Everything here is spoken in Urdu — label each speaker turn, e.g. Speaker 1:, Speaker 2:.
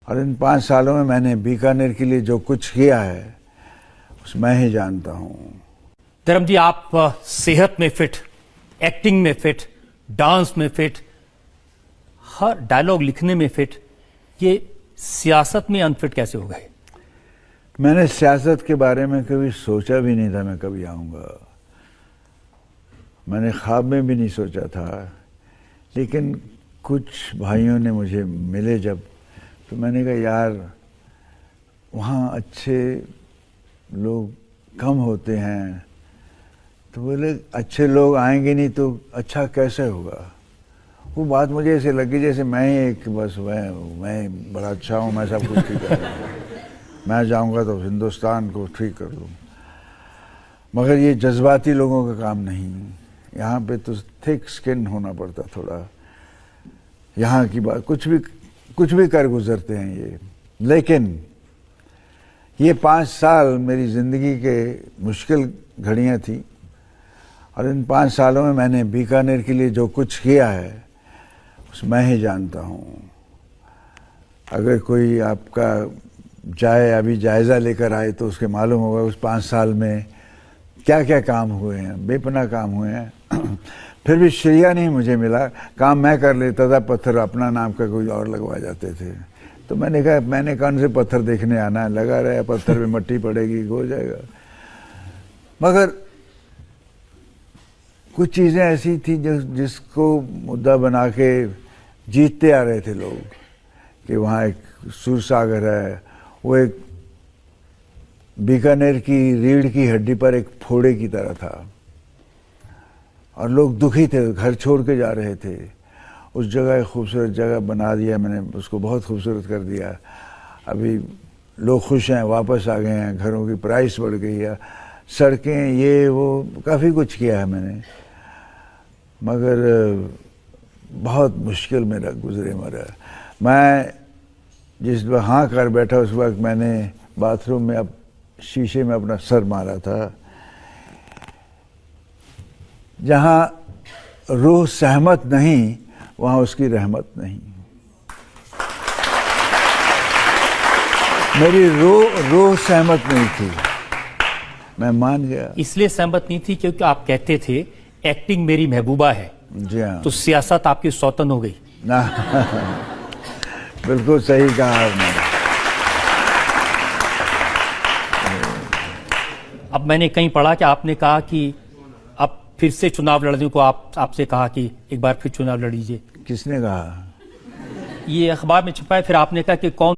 Speaker 1: اور ان 5 سالوں میں میں نے بیکانیر کے لیے جو کچھ کیا ہے اس میں ہی جانتا ہوں۔
Speaker 2: دھرم جی، آپ صحت میں فٹ، ایکٹنگ میں فٹ، ڈانس میں فٹ، ہر ڈائلاگ لکھنے میں فٹ، یہ سیاست میں انفٹ کیسے ہو گئے؟
Speaker 1: میں نے سیاست کے بارے میں کبھی سوچا بھی نہیں تھا میں کبھی آؤں گا، میں نے خواب میں بھی نہیں سوچا تھا، لیکن کچھ بھائیوں نے مجھے ملے جب، تو میں نے کہا یار وہاں اچھے لوگ کم ہوتے ہیں، تو بولے اچھے لوگ آئیں گے نہیں تو اچھا کیسے ہوگا؟ وہ بات مجھے ایسے لگی جیسے میں ہی ایک بس میں بڑا اچھا ہوں، میں سب کچھ ٹھیک کر رہا ہوں، میں جاؤں گا تو ہندوستان کو ٹھیک کر دوں۔ مگر یہ جذباتی لوگوں کا کام نہیں، یہاں پہ تو تھک سکن ہونا پڑتا تھوڑا، یہاں کی بات کچھ بھی کر گزرتے ہیں یہ۔ لیکن یہ 5 سال میری زندگی کے مشکل گھڑیاں تھیں، اور ان 5 سالوں میں میں نے بیکانیر کے لیے جو کچھ کیا ہے اس میں ہی جانتا ہوں۔ اگر کوئی آپ کا ابھی جائزہ لے کر آئے تو اس کے معلوم ہوگا اس 5 سال میں کیا کیا کام ہوئے ہیں، بے پناہ کام ہوئے ہیں۔ پھر بھی شریعہ نہیں مجھے ملا، کام میں کر لیتا تھا، پتھر اپنا نام کا کوئی اور لگوا جاتے تھے، تو میں نے کہا میں نے کون سے پتھر دیکھنے آنا ہے، لگا رہے پتھر میں مٹی پڑے گی ہو جائے گا۔ مگر کچھ چیزیں ایسی تھیں جس کو مدعا بنا کے جیتتے آ رہے تھے لوگ، کہ وہاں ایک سورساگر ہے، وہ ایک بیکانیر کی ریڑھ کی ہڈی پر ایک پھوڑے کی طرح تھا، اور لوگ دکھی تھے، گھر چھوڑ کے جا رہے تھے۔ اس جگہ ایک خوبصورت جگہ بنا دیا میں نے، اس کو بہت خوبصورت کر دیا، ابھی لوگ خوش ہیں، واپس آ گئے ہیں، گھروں کی پرائس بڑھ گئی ہے، سڑکیں یہ وہ کافی کچھ کیا ہے میں نے، مگر بہت مشکل میرا گزرے مرا۔ میں جس وقت ہاں کر بیٹھا اس وقت میں نے باتھ روم میں شیشے میں اپنا سر مارا تھا۔ جہاں روح سہمت نہیں وہاں اس کی رحمت نہیں۔ میری روح سہمت نہیں تھی، میں مان گیا۔
Speaker 2: اس لیے سہمت نہیں تھی کیونکہ آپ کہتے تھے ایکٹنگ میری محبوبہ ہے،
Speaker 1: جی ہاں،
Speaker 2: تو سیاست آپ کی سوتن ہو گئی۔
Speaker 1: بالکل صحیح کہا آپ نے۔
Speaker 2: اب میں نے کہیں پڑھا کہ آپ نے کہا کہ اب پھر سے چناو لڑنے کو آپ سے کہا کہ ایک بار پھر چناو لڑ لیجیے۔
Speaker 1: کس نے کہا؟
Speaker 2: یہ اخبار میں چھپا ہے، پھر آپ نے کہا کہ کون